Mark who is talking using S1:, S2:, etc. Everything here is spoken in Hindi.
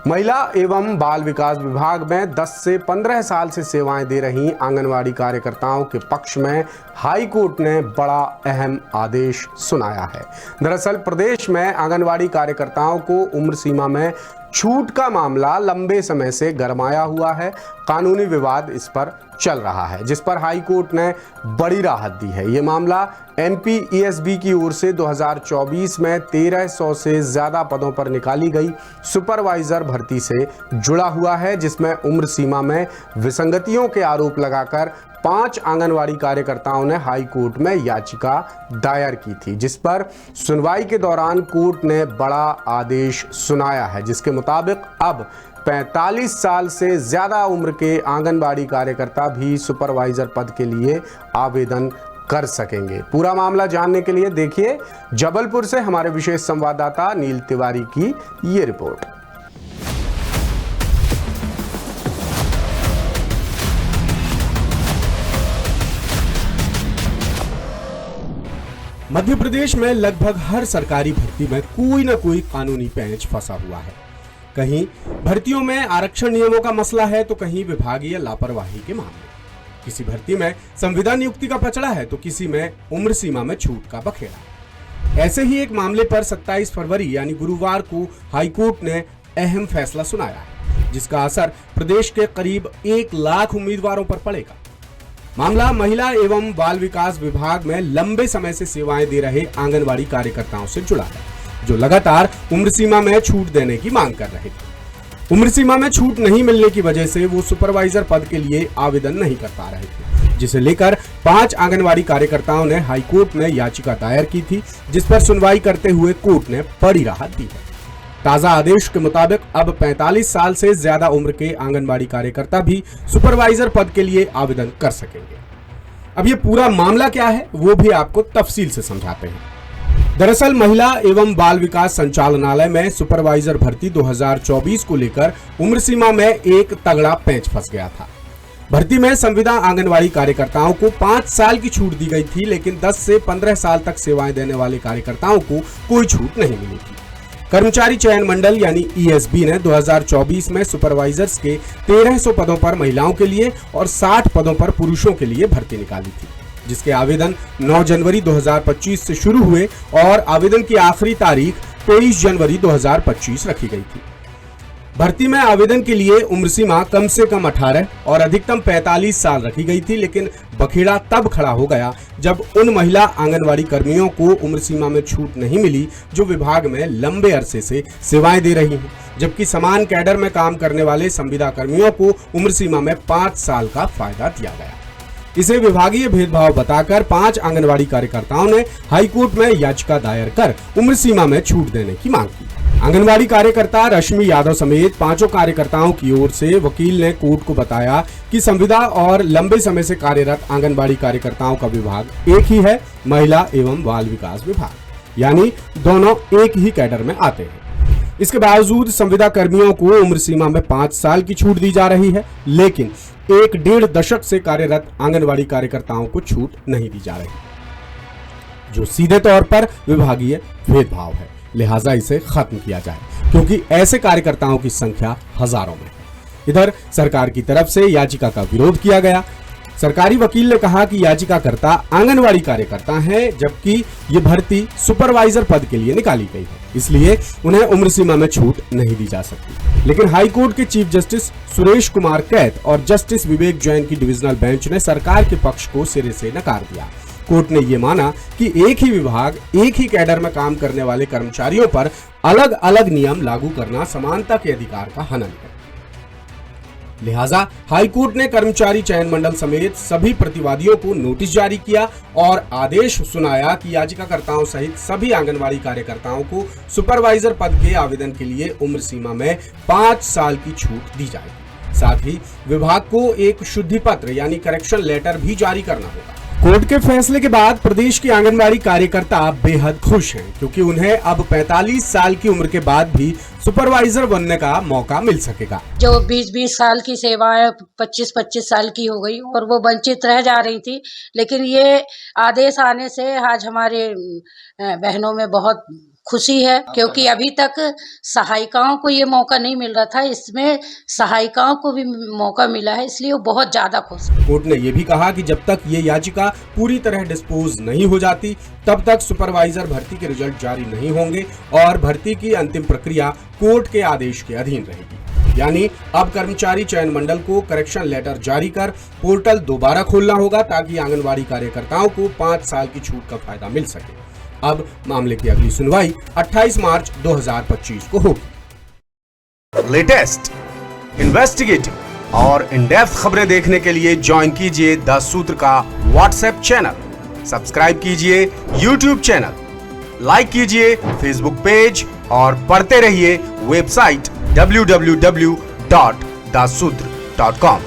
S1: महिला एवं बाल विकास विभाग में 10 से 15 साल से सेवाएं दे रही आंगनवाड़ी कार्यकर्ताओं के पक्ष में हाई कोर्ट ने बड़ा अहम आदेश सुनाया है। दरअसल प्रदेश में आंगनवाड़ी कार्यकर्ताओं को उम्र सीमा में छूट का मामला लंबे समय से गरमाया हुआ है। कानूनी विवाद इस पर चल रहा है, जिस पर हाई कोर्ट ने बड़ी राहत दी है। ये मामला NPESB की ओर से 2024 में 1300 से ज्यादा पदों पर निकाली गई सुपरवाइजर भर्ती से जुड़ा हुआ है, जिसमें उम्र सीमा में विसंगतियों के आरोप लगाकर 5 आंगनवाड़ी कार्यकर्ताओं ने हाई कोर्ट में याचिका दायर की थी, जिस पर सुनवाई के दौरान कोर्ट ने बड़ा आदेश सुनाया है, जिसके मुताबिक अब 45 साल से ज्यादा उम्र के आंगनबाड़ी कार्यकर्ता भी सुपरवाइजर पद के लिए आवेदन कर सकेंगे। पूरा मामला जानने के लिए देखिए जबलपुर से हमारे विशेष संवाददाता नील तिवारी की ये रिपोर्ट।
S2: मध्य प्रदेश में लगभग हर सरकारी भर्ती में कोई न कोई कानूनी पेंच फंसा हुआ है। कहीं भर्तियों में आरक्षण नियमों का मसला है तो कहीं विभागीय लापरवाही के मामले। किसी भर्ती में संविदा नियुक्ति का पचड़ा है तो किसी में उम्र सीमा में छूट का बखेड़ा। ऐसे ही एक मामले पर 27 फरवरी यानी गुरुवार को हाईकोर्ट ने अहम फैसला सुनाया है, जिसका असर प्रदेश के करीब 1 लाख उम्मीदवारों पर पड़ेगा। मामला महिला एवं बाल विकास विभाग में लंबे समय से सेवाएं दे रहे आंगनवाड़ी कार्यकर्ताओं से जुड़ा है, जो लगातार उम्र सीमा में छूट देने की मांग कर रहे थे। उम्र सीमा में छूट नहीं मिलने की वजह से वो सुपरवाइजर पद के लिए आवेदन नहीं कर पा रहे थे, जिसे लेकर 5 आंगनवाड़ी कार्यकर्ताओं ने हाईकोर्ट में याचिका दायर की थी, जिस पर सुनवाई करते हुए कोर्ट ने बड़ी राहत दी है। ताजा आदेश के मुताबिक अब 45 साल से ज्यादा उम्र के आंगनबाड़ी कार्यकर्ता भी सुपरवाइजर पद के लिए आवेदन कर सकेंगे। अब ये पूरा मामला क्या है वो भी आपको तफसील से समझाते हैं। दरअसल महिला एवं बाल विकास संचालनालय में सुपरवाइजर भर्ती 2024 को लेकर उम्र सीमा में एक तगड़ा पेंच फंस गया था। भर्ती में संविदा आंगनवाड़ी कार्यकर्ताओं को 5 साल की छूट दी गई थी, लेकिन 10 से 15 साल तक सेवाएं देने वाले कार्यकर्ताओं को कोई छूट नहीं मिली थी। कर्मचारी चयन मंडल यानी ESB ने 2024 में सुपरवाइजर्स के 1300 पदों पर महिलाओं के लिए और 60 पदों पर पुरुषों के लिए भर्ती निकाली थी, जिसके आवेदन 9 जनवरी 2025 से शुरू हुए और आवेदन की आखिरी तारीख 23 जनवरी 2025 रखी गई थी। भर्ती में आवेदन के लिए उम्र सीमा कम से कम 18 और अधिकतम 45 साल रखी गई थी, लेकिन बखेड़ा तब खड़ा हो गया जब उन महिला आंगनवाड़ी कर्मियों को उम्र सीमा में छूट नहीं मिली जो विभाग में लंबे अरसे से सेवाएं दे रही हैं, जबकि समान कैडर में काम करने वाले संविदा कर्मियों को उम्र सीमा में 5 साल का फायदा दिया गया। इसे विभागीय भेदभाव बताकर 5 आंगनवाड़ी कार्यकर्ताओं ने हाईकोर्ट में याचिका दायर कर उम्र सीमा में छूट देने की मांग की। आंगनवाड़ी कार्यकर्ता रश्मि यादव समेत 5 कार्यकर्ताओं की ओर से वकील ने कोर्ट को बताया कि संविदा और लंबे समय से कार्यरत आंगनवाड़ी कार्यकर्ताओं का विभाग एक ही है, महिला एवं बाल विकास विभाग, यानी दोनों एक ही कैडर में आते हैं। इसके बावजूद संविदा कर्मियों को उम्र सीमा में 5 साल की छूट दी जा रही है, लेकिन 1-1.5 दशक से कार्यरत आंगनवाड़ी कार्यकर्ताओं को छूट नहीं दी जा रही, जो सीधे तौर पर विभागीय भेदभाव है। लिहाजा इसे खत्म किया जाए, क्योंकि ऐसे कार्यकर्ताओं की संख्या हजारों में है। इधर सरकार की तरफ से याचिका का विरोध किया गया। सरकारी वकील ने कहा कि याचिकाकर्ता आंगनवाड़ी कार्यकर्ता हैं, जबकि ये भर्ती सुपरवाइजर पद के लिए निकाली गई है, इसलिए उन्हें उम्र सीमा में छूट नहीं दी जा सकती। लेकिन हाईकोर्ट के चीफ जस्टिस सुरेश कुमार कैत और जस्टिस विवेक जैन की डिविजनल बेंच ने सरकार के पक्ष को सिरे से नकार दिया। कोर्ट ने ये माना कि एक ही विभाग, एक ही कैडर में काम करने वाले कर्मचारियों पर अलग अलग नियम लागू करना समानता के अधिकार का हनन है। लिहाजा हाईकोर्ट ने कर्मचारी चयन मंडल समेत सभी प्रतिवादियों को नोटिस जारी किया और आदेश सुनाया कि याचिकाकर्ताओं सहित सभी आंगनवाड़ी कार्यकर्ताओं को सुपरवाइजर पद के आवेदन के लिए उम्र सीमा में 5 साल की छूट दी जाएगी। साथ ही विभाग को एक शुद्धि पत्र यानी करेक्शन लेटर भी जारी करना होगा। कोर्ट के फैसले के बाद प्रदेश की आंगनवाड़ी कार्यकर्ता बेहद खुश हैं, क्योंकि उन्हें अब 45 साल की उम्र के बाद भी सुपरवाइजर बनने का मौका मिल सकेगा।
S3: जो 20-20 साल की सेवाएं 25-25 साल की हो गई और वो वंचित रह जा रही थी, लेकिन ये आदेश आने से आज हमारे बहनों में बहुत खुशी है, क्योंकि अभी तक सहायिकाओं को ये मौका नहीं मिल रहा था, इसमें सहायिकाओं को भी मौका मिला है, इसलिए वो बहुत ज्यादा खुश है।
S2: कोर्ट ने यह भी कहा कि जब तक ये याचिका पूरी तरह डिस्पोज नहीं हो जाती तब तक सुपरवाइजर भर्ती के रिजल्ट जारी नहीं होंगे और भर्ती की अंतिम प्रक्रिया कोर्ट के आदेश के अधीन रहेगी। यानी अब कर्मचारी चयन मंडल को करेक्शन लेटर जारी कर पोर्टल दोबारा खोलना होगा ताकि आंगनवाड़ी कार्यकर्ताओं को 5 साल की छूट का फायदा मिल सके। अब मामले की अगली सुनवाई 28 मार्च 2025 को होगी।
S1: लेटेस्ट, इन्वेस्टिगेटिव और इन डेप्थ खबरें देखने के लिए ज्वाइन कीजिए द सूत्र का व्हाट्सएप चैनल, सब्सक्राइब कीजिए यूट्यूब चैनल, लाइक कीजिए फेसबुक पेज और पढ़ते रहिए वेबसाइट www.dasudr.com।